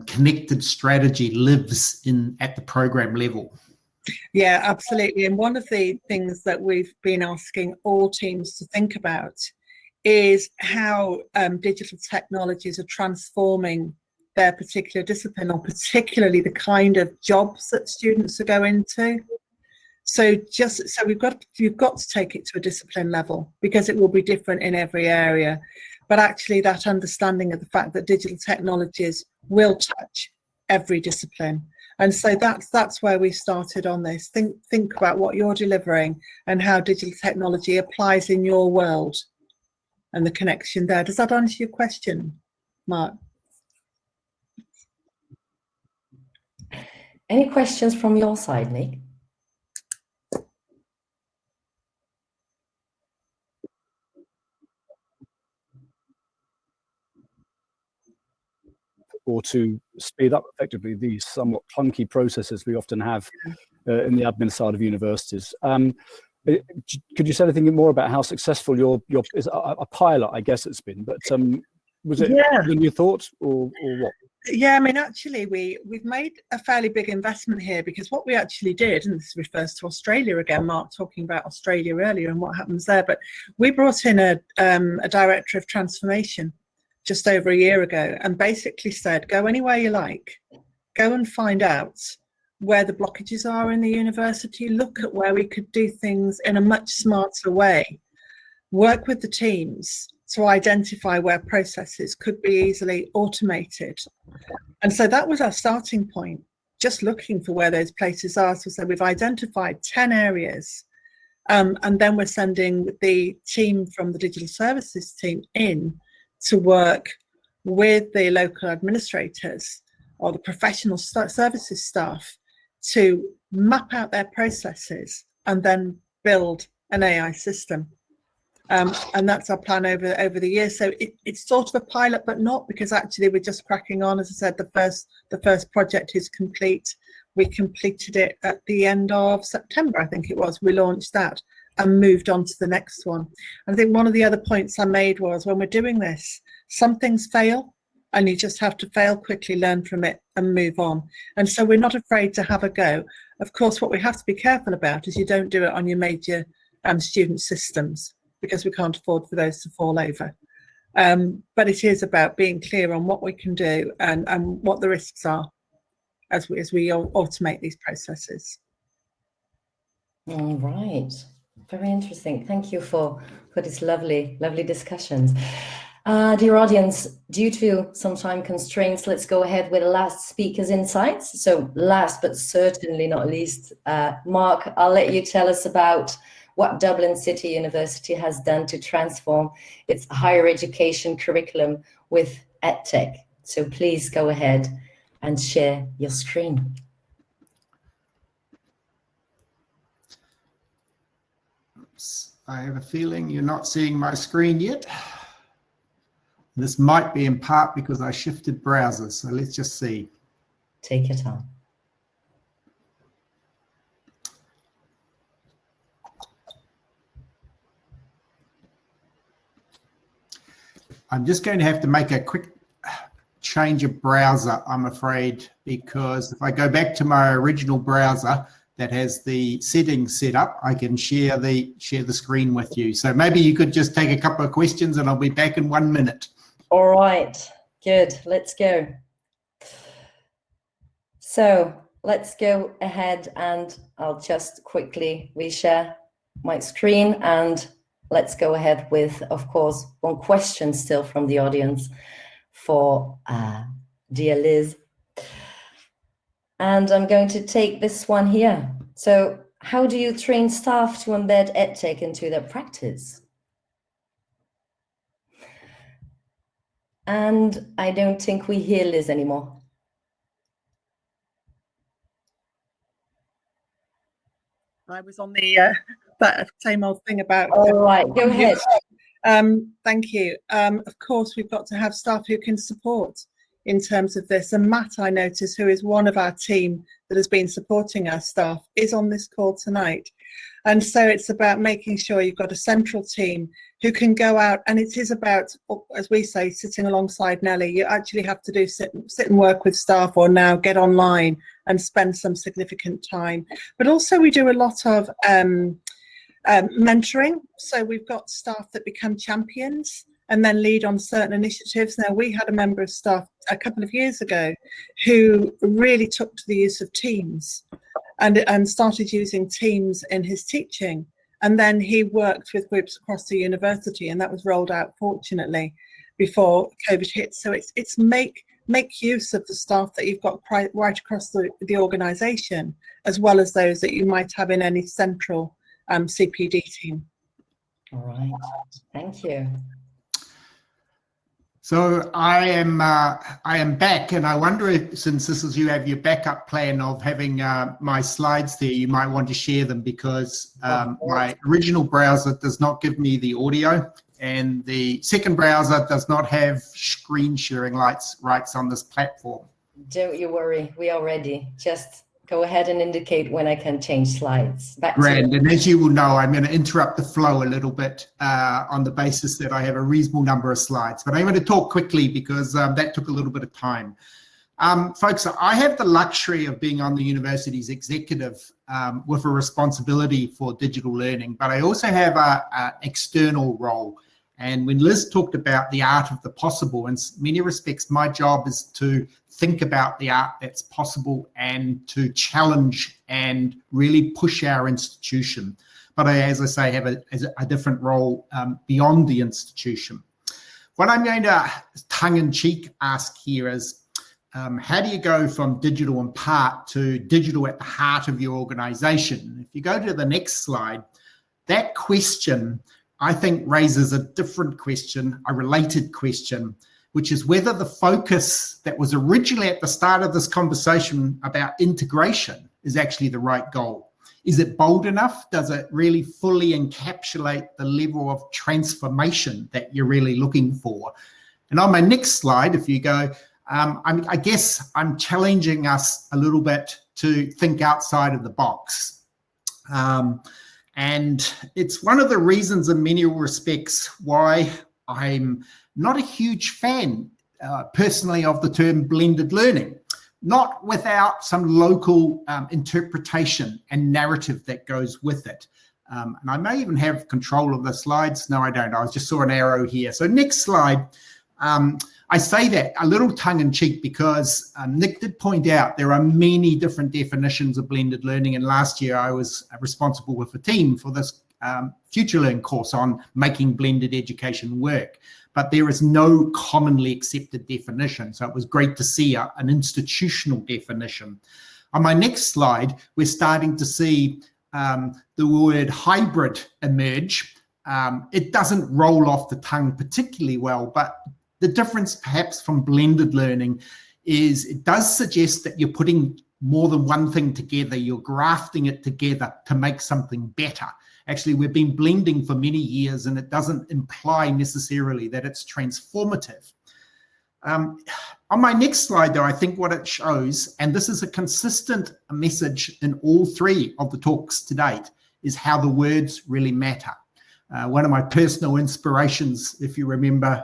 S4: connected strategy lives at the program level?
S2: Yeah, absolutely. And one of the things that we've been asking all teams to think about is how digital technologies are transforming their particular discipline, or particularly the kind of jobs that students are going into. So you've got to take it to a discipline level, because it will be different in every area. But actually that understanding of the fact that digital technologies will touch every discipline. And so that's where we started on this. Think about what you're delivering and how digital technology applies in your world and the connection there. Does that answer your question, Mark?
S1: Any questions from your side, Nick?
S3: Or to speed up effectively these somewhat clunky processes we often have in the admin side of universities. Could you say anything more about how successful your is a pilot, I guess it's been, but was it than you thought, or what?
S2: Yeah, I mean, actually, we've made a fairly big investment here, because what we actually did, and this refers to Australia again, Mark talking about Australia earlier and what happens there, but we brought in a director of transformation just over a year ago, and basically said, go anywhere you like, go and find out where the blockages are in the university, look at where we could do things in a much smarter way, work with the teams to identify where processes could be easily automated. And so that was our starting point, just looking for where those places are. So we've identified 10 areas, and then we're sending the team from the digital services team in to work with the local administrators or the professional services staff to map out their processes and then build an AI system. And that's our plan over the years. So it's sort of a pilot, but not, because actually we're just cracking on. As I said, the first project is complete. We completed it at the end of September, I think it was. We launched that and moved on to the next one. And I think one of the other points I made was, when we're doing this, some things fail and you just have to fail quickly, learn from it and move on. And so we're not afraid to have a go. Of course, what we have to be careful about is you don't do it on your major student systems, because we can't afford for those to fall over. But it is about being clear on what we can do and what the risks are as we automate these processes.
S1: All right. Very interesting. Thank you for these lovely discussions. Dear audience, due to some time constraints, let's go ahead with the last speaker's insights. So last but certainly not least, Mark, I'll let you tell us about what Dublin City University has done to transform its higher education curriculum with EdTech. So please go ahead and share your screen.
S4: Oops, I have a feeling you're not seeing my screen yet. This might be in part because I shifted browsers, so let's just see.
S1: Take your time.
S4: I'm just going to have to make a quick change of browser, I'm afraid, because if I go back to my original browser that has the settings set up, I can share the screen with you. So maybe you could just take a couple of questions and I'll be back in 1 minute.
S1: All right, good, let's go. So let's go ahead and I'll just quickly reshare my screen and let's go ahead with, of course, one question still from the audience for dear Liz. And I'm going to take this one here. So how do you train staff to embed EdTech into their practice? And I don't think we hear Liz anymore.
S2: I was on the that same old thing about.
S1: All right, go ahead.
S2: Thank you. Of course, we've got to have staff who can support in terms of this. And Matt, I notice, who is one of our team that has been supporting our staff, is on this call tonight. And so it's about making sure you've got a central team who can go out, and it is about, as we say, sitting alongside Nelly. You actually have to do sit and work with staff, or now get online and spend some significant time. But also we do a lot of mentoring. So we've got staff that become champions and then lead on certain initiatives. Now, we had a member of staff a couple of years ago who really took to the use of Teams and started using Teams in his teaching. And then he worked with groups across the university, and that was rolled out, fortunately, before COVID hit. So it's make use of the staff that you've got right across the organisation, as well as those that you might have in any central CPD team.
S1: All right, thank you.
S4: So I am back, and I wonder if, since this is, you have your backup plan of having my slides there, you might want to share them, because my original browser does not give me the audio, and the second browser does not have screen sharing rights on this platform.
S1: Don't you worry, we are ready. Just go ahead and indicate when I can change slides.
S4: Grand, and as you will know, I'm going to interrupt the flow a little bit on the basis that I have a reasonable number of slides, but I'm going to talk quickly because that took a little bit of time. Folks, I have the luxury of being on the university's executive with a responsibility for digital learning, but I also have an external role. And when Liz talked about the art of the possible, in many respects, my job is to think about the art that's possible and to challenge and really push our institution. But I, as I say, have a different role beyond the institution. What I'm going to tongue-in-cheek ask here is, how do you go from digital in part to digital at the heart of your organization? If you go to the next slide, that question, I think, raises a different question, a related question, which is whether the focus that was originally at the start of this conversation about integration is actually the right goal. Is it bold enough? Does it really fully encapsulate the level of transformation that you're really looking for? And on my next slide, if you go, I guess I'm challenging us a little bit to think outside of the box. And it's one of the reasons in many respects why I'm not a huge fan personally of the term blended learning, not without some local interpretation and narrative that goes with it. And I may even have control of the slides. No, I don't. I just saw an arrow here. So next slide. I say that a little tongue-in-cheek because Nick did point out there are many different definitions of blended learning, and last year I was responsible with a team for this FutureLearn course on making blended education work, but there is no commonly accepted definition. So it was great to see an institutional definition. On my next slide, we're starting to see the word hybrid emerge. It doesn't roll off the tongue particularly well, but the difference perhaps from blended learning is it does suggest that you're putting more than one thing together, you're grafting it together to make something better. Actually, we've been blending for many years, and it doesn't imply necessarily that it's transformative. On my next slide, though, I think what it shows, and this is a consistent message in all three of the talks to date, is how the words really matter. One of my personal inspirations, if you remember,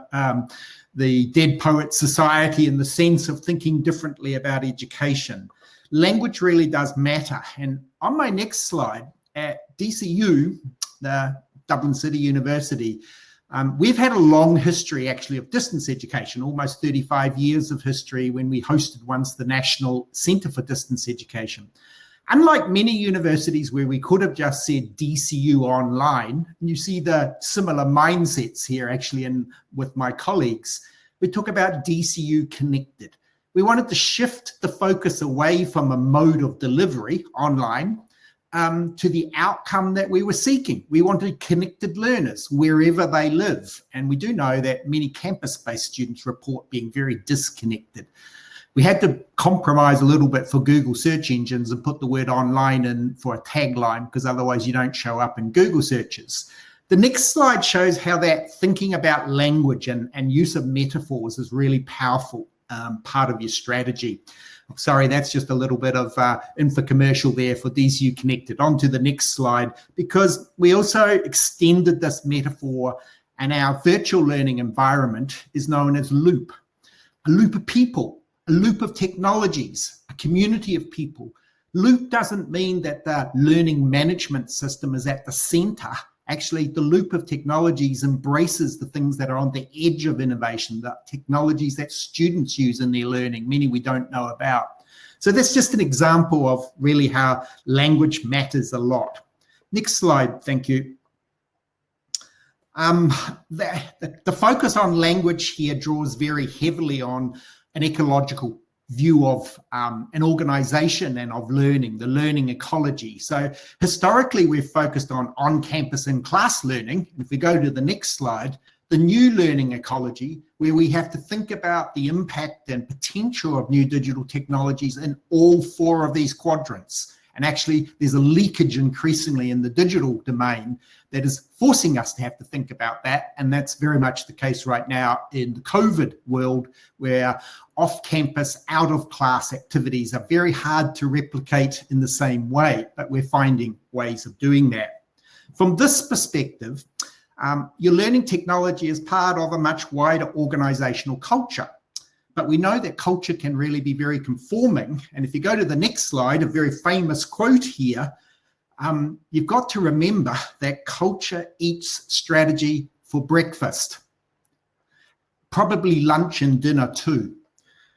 S4: the Dead Poets Society, in the sense of thinking differently about education. Language really does matter. And on my next slide, at DCU, the Dublin City University, we've had a long history actually of distance education, almost 35 years of history when we hosted once the National Centre for Distance Education. Unlike many universities where we could have just said DCU online, and you see the similar mindsets here actually with my colleagues, we talk about DCU connected. We wanted to shift the focus away from a mode of delivery online to the outcome that we were seeking. We wanted connected learners wherever they live. And we do know that many campus-based students report being very disconnected. We had to compromise a little bit for Google search engines and put the word online in for a tagline, because otherwise you don't show up in Google searches. The next slide shows how that thinking about language and use of metaphors is really powerful part of your strategy. Sorry, that's just a little bit of infocommercial there for DCU Connected. On to the next slide, because we also extended this metaphor, and our virtual learning environment is known as Loop. A loop of people, a loop of technologies, a community of people. Loop doesn't mean that the learning management system is at the center. Actually, the loop of technologies embraces the things that are on the edge of innovation, the technologies that students use in their learning, many we don't know about. So that's just an example of really how language matters a lot. Next slide, thank you. The focus on language here draws very heavily on an ecological view of an organization and of learning, the learning ecology. So historically, we've focused on campus and class learning. If we go to the next slide, the new learning ecology, where we have to think about the impact and potential of new digital technologies in all four of these quadrants. And actually, there's a leakage increasingly in the digital domain that is forcing us to have to think about that. And that's very much the case right now in the COVID world, where off-campus, out-of-class activities are very hard to replicate in the same way, but we're finding ways of doing that. From this perspective, your learning technology is part of a much wider organizational culture. But we know that culture can really be very conforming. And if you go to the next slide, a very famous quote here, you've got to remember that culture eats strategy for breakfast, probably lunch and dinner too.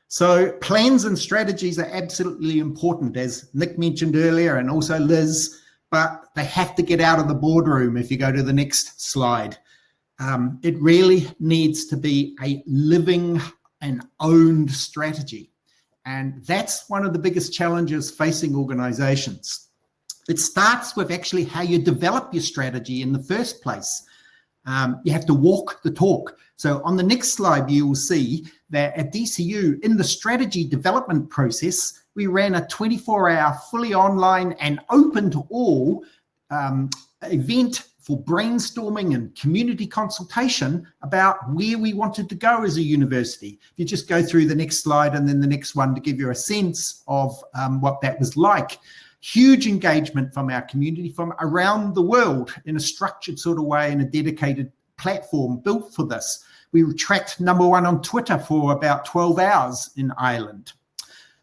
S4: So plans and strategies are absolutely important, as Nick mentioned earlier, and also Liz, but they have to get out of the boardroom. If you go to the next slide, it really needs to be a living and owned strategy. And that's one of the biggest challenges facing organizations. It starts with actually how you develop your strategy in the first place. You have to walk the talk. So on the next slide, you will see that at DCU, in the strategy development process, we ran a 24-hour fully online and open to all event for brainstorming and community consultation about where we wanted to go as a university. If you just go through the next slide and then the next one to give you a sense of what that was like. Huge engagement from our community from around the world in a structured sort of way, in a dedicated platform built for this. We were tracked #1 on Twitter for about 12 hours in Ireland.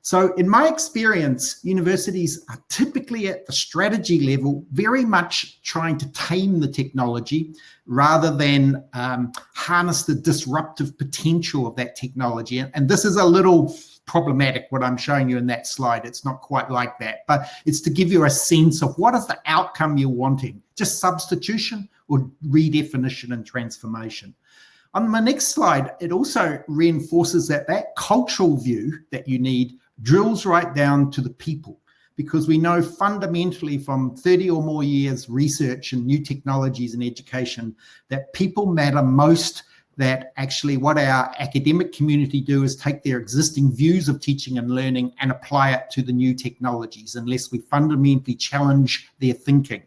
S4: So in my experience, universities are typically at the strategy level very much trying to tame the technology rather than harness the disruptive potential of that technology. And this is a little problematic what I'm showing you in that slide. It's not quite like that, but it's to give you a sense of what is the outcome you're wanting, just substitution or redefinition and transformation. On my next slide, it also reinforces that cultural view that you need drills right down to the people, because we know fundamentally from 30 or more years research and new technologies in education that people matter most, that actually what our academic community do is take their existing views of teaching and learning and apply it to the new technologies unless we fundamentally challenge their thinking.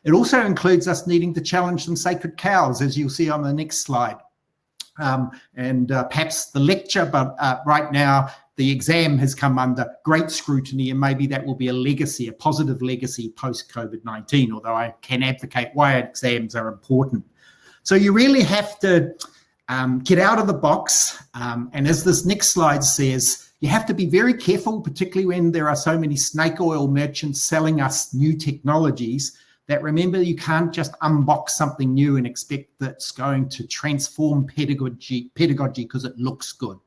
S4: It also includes us needing to challenge some sacred cows, as you'll see on the next slide. Perhaps the lecture, but right now the exam has come under great scrutiny, and maybe that will be a legacy, a positive legacy post-COVID-19, although I can advocate why exams are important. So you really have to get out of the box, and as this next slide says, you have to be very careful, particularly when there are so many snake oil merchants selling us new technologies, that remember you can't just unbox something new and expect that it's going to transform pedagogy because it looks good.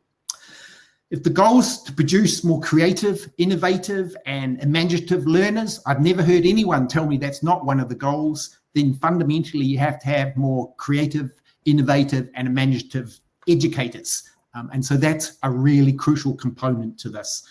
S4: If the goal is to produce more creative, innovative, and imaginative learners, I've never heard anyone tell me that's not one of the goals, then fundamentally you have to have more creative, innovative, and imaginative educators. And so that's a really crucial component to this.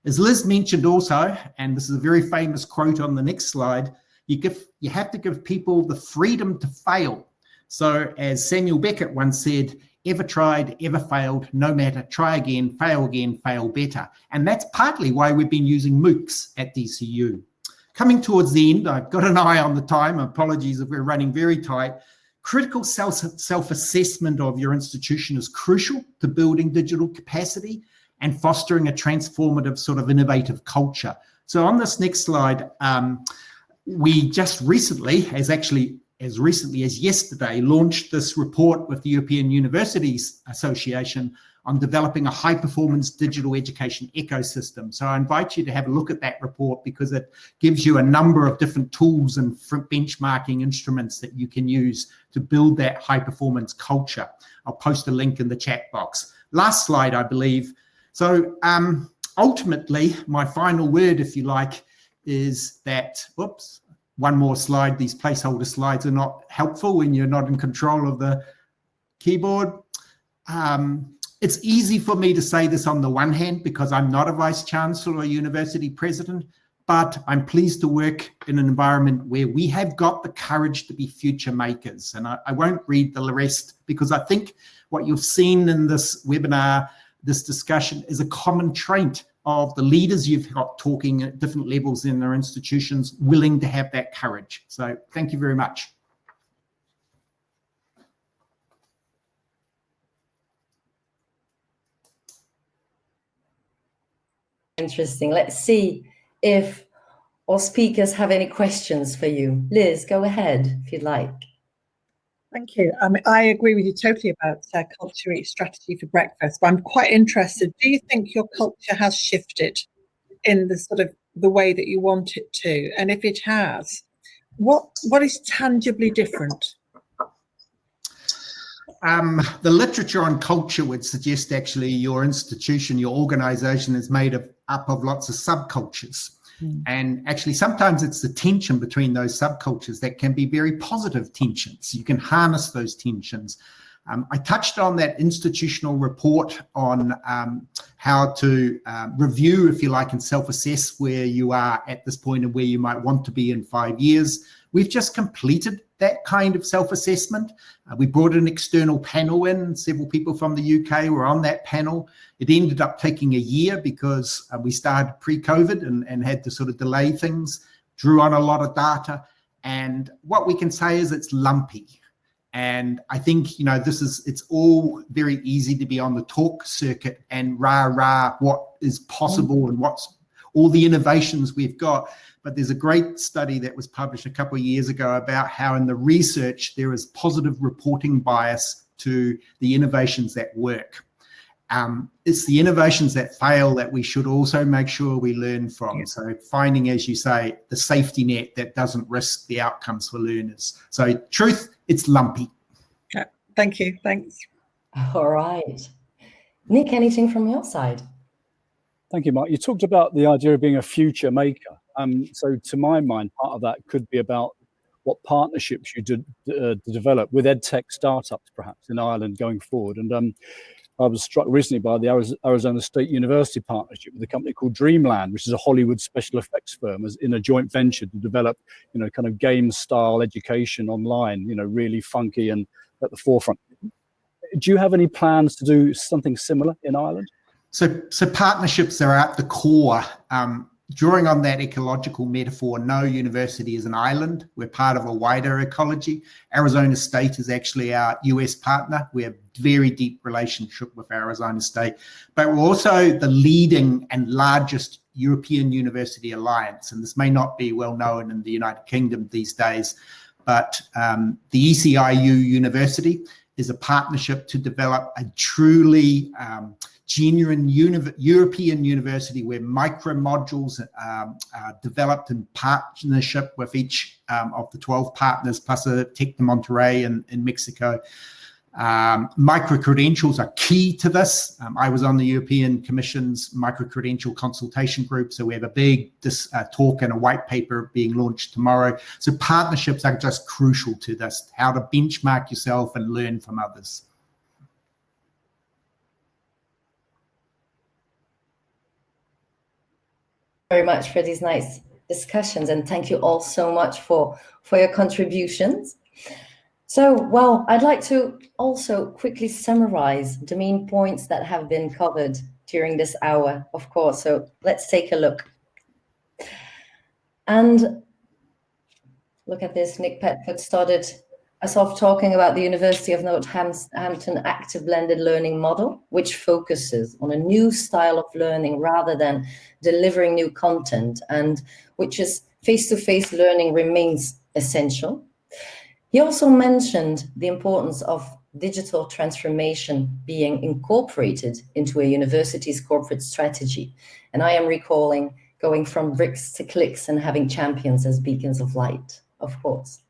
S4: As Liz mentioned also, and this is a very famous quote on the next slide, you have to give people the freedom to fail. So as Samuel Beckett once said, ever tried, ever failed, no matter, try again, fail better. And that's partly why we've been using MOOCs at DCU. Coming towards the end, I've got an eye on the time, apologies if we're running very tight. Critical self-assessment of your institution is crucial to building digital capacity and fostering a transformative sort of innovative culture. So on this next slide, we just recently, as recently as yesterday, launched this report with the European Universities Association on developing a high-performance digital education ecosystem. So I invite you to have a look at that report because it gives you a number of different tools and benchmarking instruments that you can use to build that high-performance culture. I'll post a link in the chat box. Last slide, I believe. So ultimately, my final word, if you like, is that, whoops, one more slide. These placeholder slides are not helpful when you're not in control of the keyboard. It's easy for me to say this on the one hand because I'm not a vice chancellor or university president, but I'm pleased to work in an environment where we have got the courage to be future makers. And I won't read the rest because I think what you've seen in this webinar, this discussion, is a common trait of the leaders you've got talking at different levels in their institutions, willing to have that courage. So thank you very much.
S1: Interesting. Let's see if our speakers have any questions for you. Liz, go ahead if you'd like.
S2: Thank you. I agree with you totally about culture eats strategy for breakfast, but I'm quite interested. Do you think your culture has shifted in the sort of the way that you want it to? And if it has, what is tangibly different?
S4: The literature on culture would suggest actually your institution, your organization is made up of lots of subcultures. And actually, sometimes it's the tension between those subcultures that can be very positive tensions. You can harness those tensions. I touched on that institutional report on how to review, if you like, and self-assess where you are at this point and where you might want to be in 5 years. We've just completed that kind of self-assessment. We brought an external panel in. Several people from the UK were on that panel. It ended up taking a year because we started pre-COVID and had to sort of delay things, drew on a lot of data. And what we can say is it's lumpy. And I think, you know, it's all very easy to be on the talk circuit and rah, what is possible and what's all the innovations we've got. But there's a great study that was published a couple of years ago about how in the research there is positive reporting bias to the innovations that work. It's the innovations that fail that we should also make sure we learn from. Yeah. So finding, as you say, the safety net that doesn't risk the outcomes for learners. So truth, it's lumpy.
S2: Yeah. Thank you. Thanks.
S1: All right. Nick, anything from your side?
S3: Thank you, Mark. You talked about the idea of being a future maker. So to my mind, part of that could be about what partnerships you develop with EdTech startups, perhaps, in Ireland going forward. And I was struck recently by the Arizona State University partnership with a company called Dreamland, which is a Hollywood special effects firm, as in a joint venture to develop, kind of game-style education online, really funky and at the forefront. Do you have any plans to do something similar in Ireland?
S4: So partnerships are at the core. Drawing on that ecological metaphor, no university is an island. We're part of a wider ecology. Arizona State is actually our US partner. We have a very deep relationship with Arizona State, but we're also the leading and largest European University Alliance. And this may not be well known in the United Kingdom these days, but the ECIU University is a partnership to develop a truly genuine European university where micro modules are developed in partnership with each of the 12 partners, plus a Tec de Monterrey in Mexico. Micro-credentials are key to this. I was on the European Commission's micro-credential consultation group, so we have a big talk and a white paper being launched tomorrow. So partnerships are just crucial to this, how to benchmark yourself and learn from others.
S1: Very much for these nice discussions, and thank you all so much for your contributions. So, well, I'd like to also quickly summarize the main points that have been covered during this hour, of course. So let's take a look. And look at this. Nick Petford started us off talking about the University of Northampton active blended learning model, which focuses on a new style of learning rather than delivering new content, and which is face-to-face learning remains essential. He also mentioned the importance of digital transformation being incorporated into a university's corporate strategy. And I am recalling going from bricks to clicks and having champions as beacons of light, of course.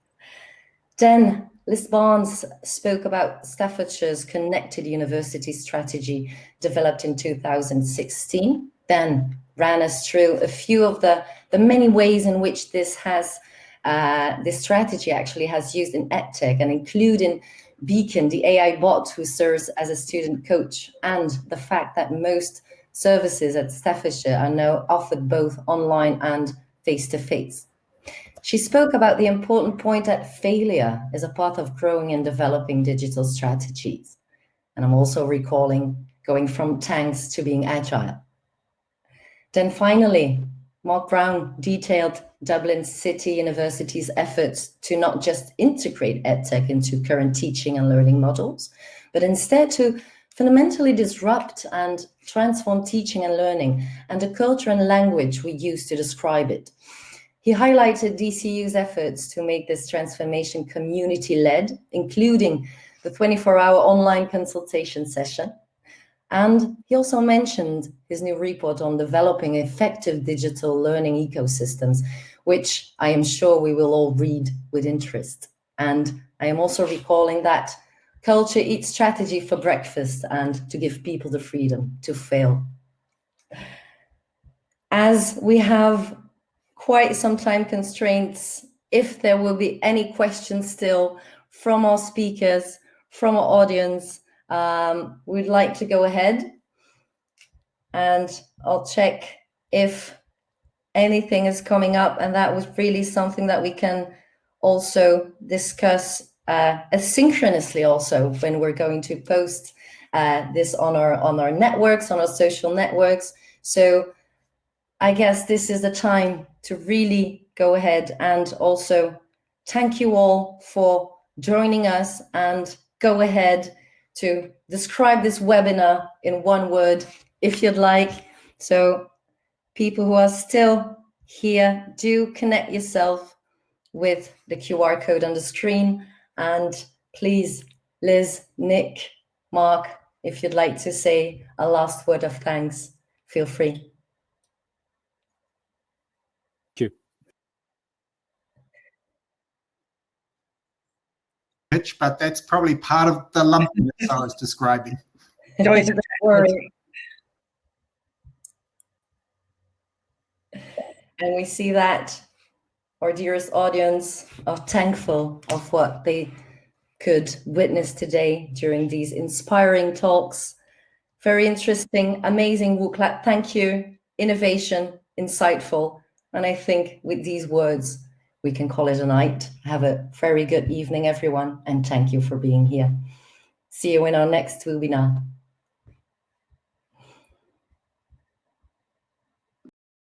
S1: Then Liz Barnes spoke about Staffordshire's connected university strategy developed in 2016, then ran us through a few of the many ways in which this strategy actually has used in EdTech, and including Beacon, the AI bot who serves as a student coach, and the fact that most services at Staffordshire are now offered both online and face-to-face. She spoke about the important point that failure is a part of growing and developing digital strategies. And I'm also recalling going from tanks to being agile. Then finally, Mark Brown detailed Dublin City University's efforts to not just integrate EdTech into current teaching and learning models, but instead to fundamentally disrupt and transform teaching and learning and the culture and language we use to describe it. He highlighted DCU's efforts to make this transformation community-led, including the 24-hour online consultation session. And he also mentioned his new report on developing effective digital learning ecosystems, which I am sure we will all read with interest. And I am also recalling that culture eats strategy for breakfast and to give people the freedom to fail. As we have quite some time constraints, if there will be any questions still from our speakers, from our audience, we'd like to go ahead, and I'll check if anything is coming up, and that was really something that we can also discuss asynchronously also when we're going to post this on our networks, on our social networks. So I guess this is the time to really go ahead and also thank you all for joining us, and go ahead to describe this webinar in one word, if you'd like. So people who are still here, do connect yourself with the QR code on the screen. And please, Liz, Nick, Mark, if you'd like to say a last word of thanks, feel free.
S3: Thank you.
S4: But that's probably part of the lumpiness I was describing.
S1: Don't worry. And we see that our dearest audience are thankful of what they could witness today during these inspiring talks. Very interesting, amazing WooClap. Thank you. Innovation, insightful. And I think with these words, we can call it a night. Have a very good evening, everyone. And thank you for being here. See you in our next webinar.